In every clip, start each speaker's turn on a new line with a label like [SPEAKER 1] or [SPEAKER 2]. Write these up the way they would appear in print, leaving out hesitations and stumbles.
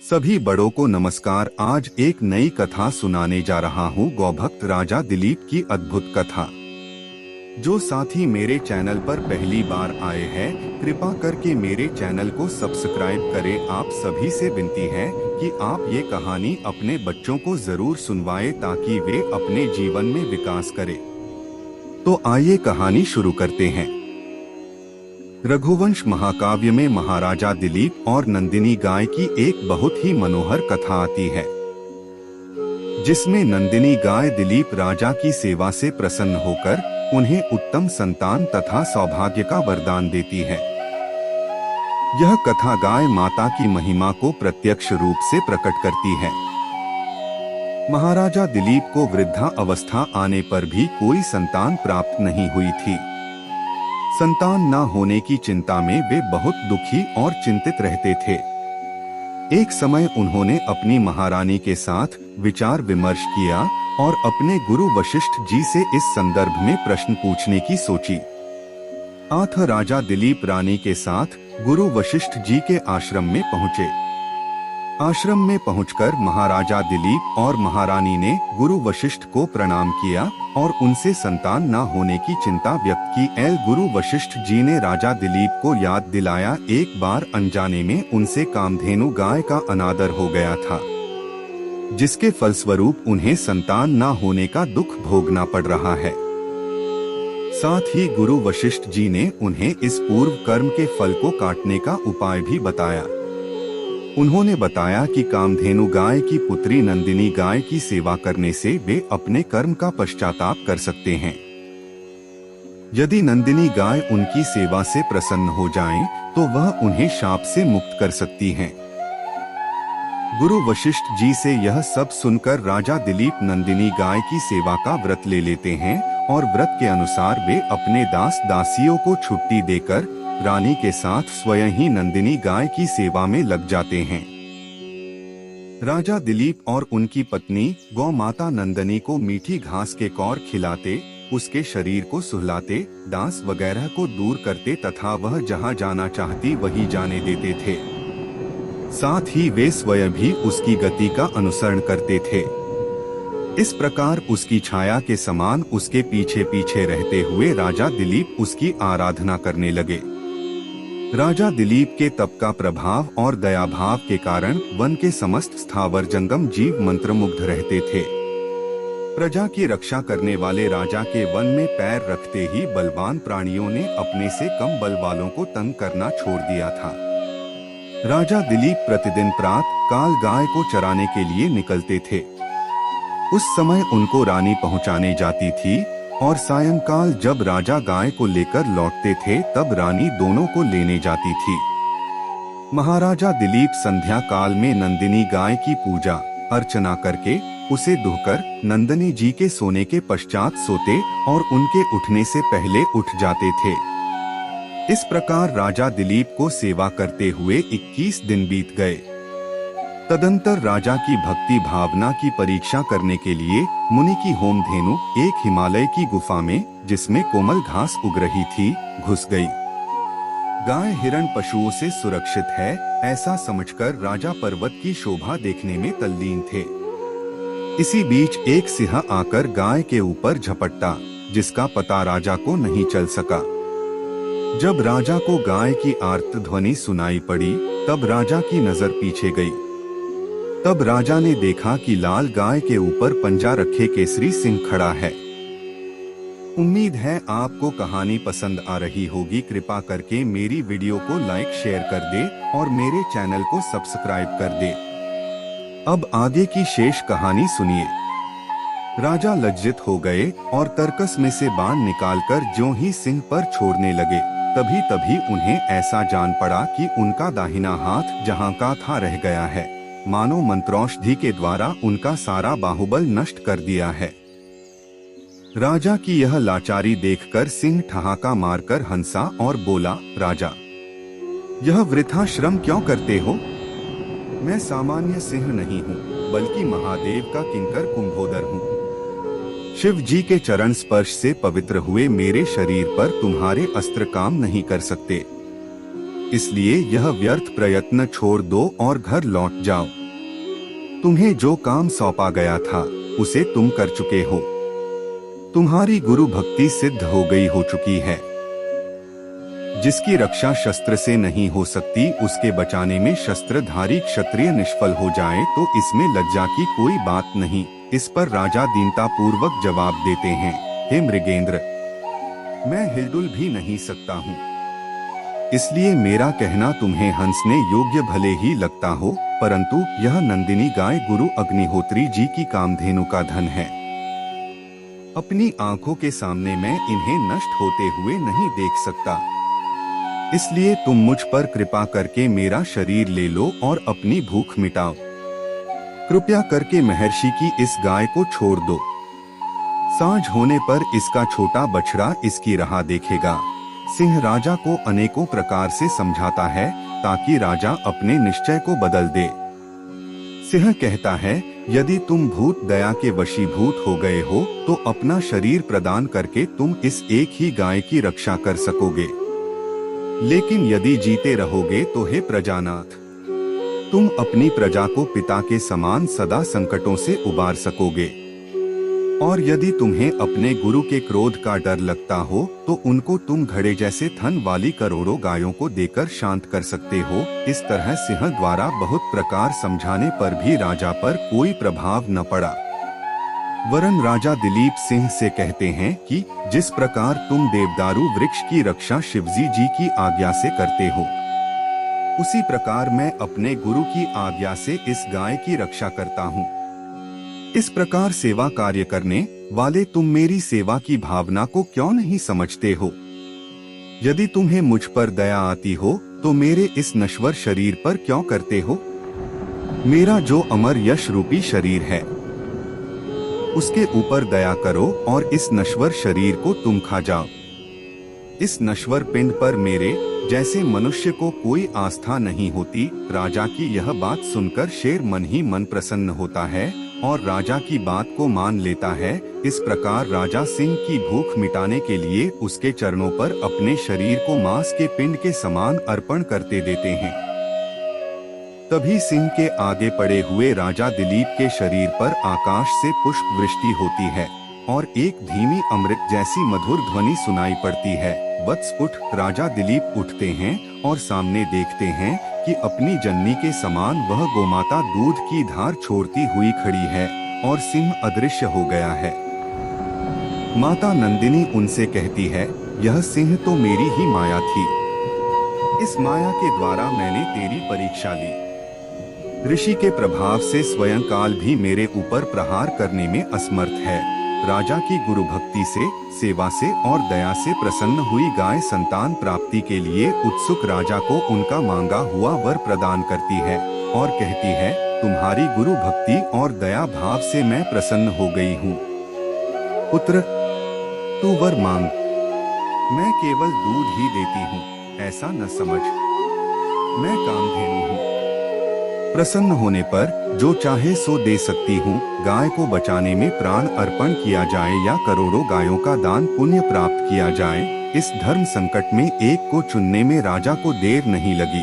[SPEAKER 1] सभी बड़ों को नमस्कार। आज एक नई कथा सुनाने जा रहा हूँ गौभक्त राजा दिलीप की अद्भुत कथा। जो साथी मेरे चैनल पर पहली बार आए हैं, कृपा करके मेरे चैनल को सब्सक्राइब करें। आप सभी से विनती है कि आप ये कहानी अपने बच्चों को जरूर सुनवाएं ताकि वे अपने जीवन में विकास करें। तो आइए कहानी शुरू करते हैं। रघुवंश महाकाव्य में महाराजा दिलीप और नंदिनी गाय की एक बहुत ही मनोहर कथा आती है, जिसमें नंदिनी गाय दिलीप राजा की सेवा से प्रसन्न होकर उन्हें उत्तम संतान तथा सौभाग्य का वरदान देती है। यह कथा गाय माता की महिमा को प्रत्यक्ष रूप से प्रकट करती है। महाराजा दिलीप को वृद्धा अवस्था आने पर भी कोई संतान प्राप्त नहीं हुई थी। संतान न होने की चिंता में वे बहुत दुखी और चिंतित रहते थे। एक समय उन्होंने अपनी महारानी के साथ विचार विमर्श किया और अपने गुरु वशिष्ठ जी से इस संदर्भ में प्रश्न पूछने की सोची। आठ राजा दिलीप रानी के साथ गुरु वशिष्ठ जी के आश्रम में पहुँचे। आश्रम में पहुंचकर महाराजा दिलीप और महारानी ने गुरु वशिष्ठ को प्रणाम किया और उनसे संतान न होने की चिंता व्यक्त की। गुरु वशिष्ठ जी ने राजा दिलीप को याद दिलाया, एक बार अनजाने में उनसे कामधेनु गाय का अनादर हो गया था, जिसके फलस्वरूप उन्हें संतान न होने का दुख भोगना पड़ रहा है। साथ ही गुरु वशिष्ठ जी ने उन्हें इस पूर्व कर्म के फल को काटने का उपाय भी बताया। उन्होंने बताया कि कामधेनु गाय की पुत्री नंदिनी गाय की सेवा करने से वे अपने कर्म का पश्चाताप कर सकते हैं। यदि नंदिनी गाय उनकी सेवा से प्रसन्न हो जाएं, तो वह उन्हें शाप से मुक्त कर सकती हैं। गुरु वशिष्ठ जी से यह सब सुनकर राजा दिलीप नंदिनी गाय की सेवा का व्रत ले लेते हैं और व्रत के अनुसार वे अपने दास दासियों को छुट्टी देकर रानी के साथ स्वयं ही नंदिनी गाय की सेवा में लग जाते हैं। राजा दिलीप और उनकी पत्नी गौ माता नंदिनी को मीठी घास के कौर खिलाते, उसके शरीर को सुहलाते, डांस वगैरह को दूर करते तथा वह जहां जाना चाहती वहीं जाने देते थे। साथ ही वे स्वयं भी उसकी गति का अनुसरण करते थे। इस प्रकार उसकी छाया के समान उसके पीछे पीछे रहते हुए राजा दिलीप उसकी आराधना करने लगे। राजा दिलीप के तप का प्रभाव और दया भाव के कारण वन के समस्त स्थावर जंगम जीव मंत्रमुग्ध रहते थे। प्रजा की रक्षा करने वाले राजा के वन में पैर रखते ही बलवान प्राणियों ने अपने से कम बल वालों को तंग करना छोड़ दिया था। राजा दिलीप प्रतिदिन प्रातः काल गाय को चराने के लिए निकलते थे। उस समय उनको रानी पहुंचाने जाती थी और सायंकाल जब राजा गाय को लेकर लौटते थे तब रानी दोनों को लेने जाती थी। महाराजा दिलीप संध्या काल में नंदिनी गाय की पूजा अर्चना करके उसे दुहकर नंदिनी जी के सोने के पश्चात सोते और उनके उठने से पहले उठ जाते थे। इस प्रकार राजा दिलीप को सेवा करते हुए 21 दिन बीत गए। तदंतर राजा की भक्ति भावना की परीक्षा करने के लिए मुनि की होमधेनु एक हिमालय की गुफा में, जिसमें कोमल घास उग रही थी, घुस गई। गाय हिरण पशुओं से सुरक्षित है, ऐसा समझकर राजा पर्वत की शोभा देखने में तल्लीन थे। इसी बीच एक सिंह आकर गाय के ऊपर झपटा, जिसका पता राजा को नहीं चल सका। जब राजा को गाय की आर्त ध्वनि सुनाई पड़ी, तब राजा की नजर पीछे गई। तब राजा ने देखा कि लाल गाय के ऊपर पंजा रखे केसरी सिंह खड़ा है। उम्मीद है आपको कहानी पसंद आ रही होगी। कृपा करके मेरी वीडियो को लाइक शेयर कर दे और मेरे चैनल को सब्सक्राइब कर दे। अब आगे की शेष कहानी सुनिए। राजा लज्जित हो गए और तरकस में से बाण निकालकर ज्यों ही सिंह पर छोड़ने लगे, तभी उन्हें ऐसा जान पड़ा कि उनका दाहिना हाथ जहां का था रह गया है, मानो मंत्रौषधि के द्वारा उनका सारा बाहुबल नष्ट कर दिया है। राजा की यह लाचारी देखकर सिंह ठहाका मारकर हंसा और बोला, राजा, यह वृथा श्रम क्यों करते हो? मैं सामान्य सिंह नहीं हूँ, बल्कि महादेव का किंकर कुंभोदर हूँ। शिव जी के चरण स्पर्श से पवित्र हुए मेरे शरीर पर तुम्हारे अस्त्र काम नहीं कर सकते। इसलिए यह व्यर्थ प्रयत्न छोड़ दो और घर लौट जाओ। तुम्हें जो काम सौंपा गया था उसे तुम कर चुके हो। तुम्हारी गुरु भक्ति सिद्ध हो चुकी है। जिसकी रक्षा शस्त्र से नहीं हो सकती, उसके बचाने में शस्त्रधारी क्षत्रिय निष्फल हो जाए तो इसमें लज्जा की कोई बात नहीं। इस पर राजा दीनता पूर्वक जवाब देते हैं, हे मृगेंद्र, मैं हिलडुल भी नहीं सकता हूँ, इसलिए मेरा कहना तुम्हें हंसने योग्य भले ही लगता हो, परंतु यह नंदिनी गाय गुरु अग्निहोत्री जी की कामधेनु का धन है। अपनी आंखों के सामने मैं इन्हें नष्ट होते हुए नहीं देख सकता, इसलिए तुम मुझ पर कृपा करके मेरा शरीर ले लो और अपनी भूख मिटाओ। कृपया करके महर्षि की इस गाय को छोड़ दो। सांझ होने पर इसका छोटा बछड़ा इसकी राह देखेगा। सिंह राजा को अनेकों प्रकार से समझाता है ताकि राजा अपने निश्चय को बदल दे। सिंह कहता है, यदि तुम भूत दया के वशीभूत हो गए हो तो अपना शरीर प्रदान करके तुम इस एक ही गाय की रक्षा कर सकोगे, लेकिन यदि जीते रहोगे तो हे प्रजानाथ, तुम अपनी प्रजा को पिता के समान सदा संकटों से उबार सकोगे। और यदि तुम्हें अपने गुरु के क्रोध का डर लगता हो तो उनको तुम घड़े जैसे थन वाली करोड़ों गायों को देकर शांत कर सकते हो। इस तरह सिंह द्वारा बहुत प्रकार समझाने पर भी राजा पर कोई प्रभाव न पड़ा। वरन राजा दिलीप सिंह से कहते हैं कि जिस प्रकार तुम देवदारू वृक्ष की रक्षा शिवजी जी की आज्ञा से करते हो, उसी प्रकार मैं अपने गुरु की आज्ञा से इस गाय की रक्षा करता हूँ। इस प्रकार सेवा कार्य करने वाले तुम मेरी सेवा की भावना को क्यों नहीं समझते हो? यदि तुम्हें मुझ पर दया आती हो तो मेरे इस नश्वर शरीर पर क्यों करते हो? मेरा जो अमर यश रूपी शरीर है उसके ऊपर दया करो और इस नश्वर शरीर को तुम खा जाओ। इस नश्वर पिंड पर मेरे जैसे मनुष्य को कोई आस्था नहीं होती। राजा की यह बात सुनकर शेर मन ही मन प्रसन्न होता है और राजा की बात को मान लेता है। इस प्रकार राजा सिंह की भूख मिटाने के लिए उसके चरणों पर अपने शरीर को मांस के पिंड के समान अर्पण करते देते हैं। तभी सिंह के आगे पड़े हुए राजा दिलीप के शरीर पर आकाश से पुष्प वृष्टि होती है और एक धीमी अमृत जैसी मधुर ध्वनि सुनाई पड़ती है। वत्स उठ। राजा दिलीप उठते हैं और सामने देखते हैं कि अपनी जननी के समान वह गोमाता दूध की धार छोड़ती हुई खड़ी है और सिंह अदृश्य हो गया है। माता नंदिनी उनसे कहती है, यह सिंह तो मेरी ही माया थी। इस माया के द्वारा मैंने तेरी परीक्षा ली। ऋषि के प्रभाव से स्वयं काल भी मेरे ऊपर प्रहार करने में असमर्थ है। राजा की गुरु भक्ति से, सेवा से और दया से प्रसन्न हुई गाय संतान प्राप्ति के लिए उत्सुक राजा को उनका मांगा हुआ वर प्रदान करती है और कहती है, तुम्हारी गुरु भक्ति और दया भाव से मैं प्रसन्न हो गई हूँ। पुत्र, तू वर मांग, मैं केवल दूध ही देती हूँ, ऐसा न समझ, मैं कामधेनु हूँ। प्रसन्न होने पर जो चाहे सो दे सकती हूँ। गाय को बचाने में प्राण अर्पण किया जाए या करोड़ों गायों का दान पुण्य प्राप्त किया जाए, इस धर्म संकट में एक को चुनने में राजा को देर नहीं लगी।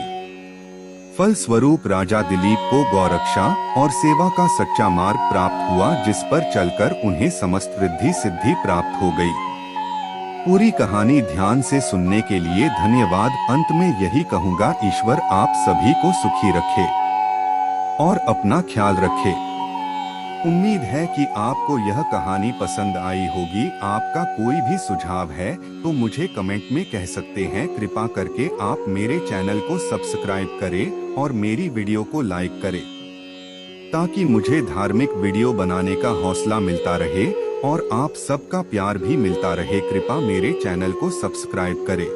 [SPEAKER 1] फल स्वरूप राजा दिलीप को गौरक्षा और सेवा का सच्चा मार्ग प्राप्त हुआ, जिस पर चलकर उन्हें समस्त रिद्धि सिद्धि प्राप्त हो गई। पूरी कहानी ध्यान से सुनने के लिए धन्यवाद। अंत में यही कहूँगा, ईश्वर आप सभी को सुखी रखे और अपना ख्याल रखे। उम्मीद है कि आपको यह कहानी पसंद आई होगी। आपका कोई भी सुझाव है तो मुझे कमेंट में कह सकते हैं। कृपा करके आप मेरे चैनल को सब्सक्राइब करें और मेरी वीडियो को लाइक करें ताकि मुझे धार्मिक वीडियो बनाने का हौसला मिलता रहे और आप सबका प्यार भी मिलता रहे। कृपा मेरे चैनल को सब्सक्राइब करें।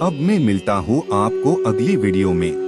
[SPEAKER 1] अब मैं मिलता हूँ आपको अगली वीडियो में।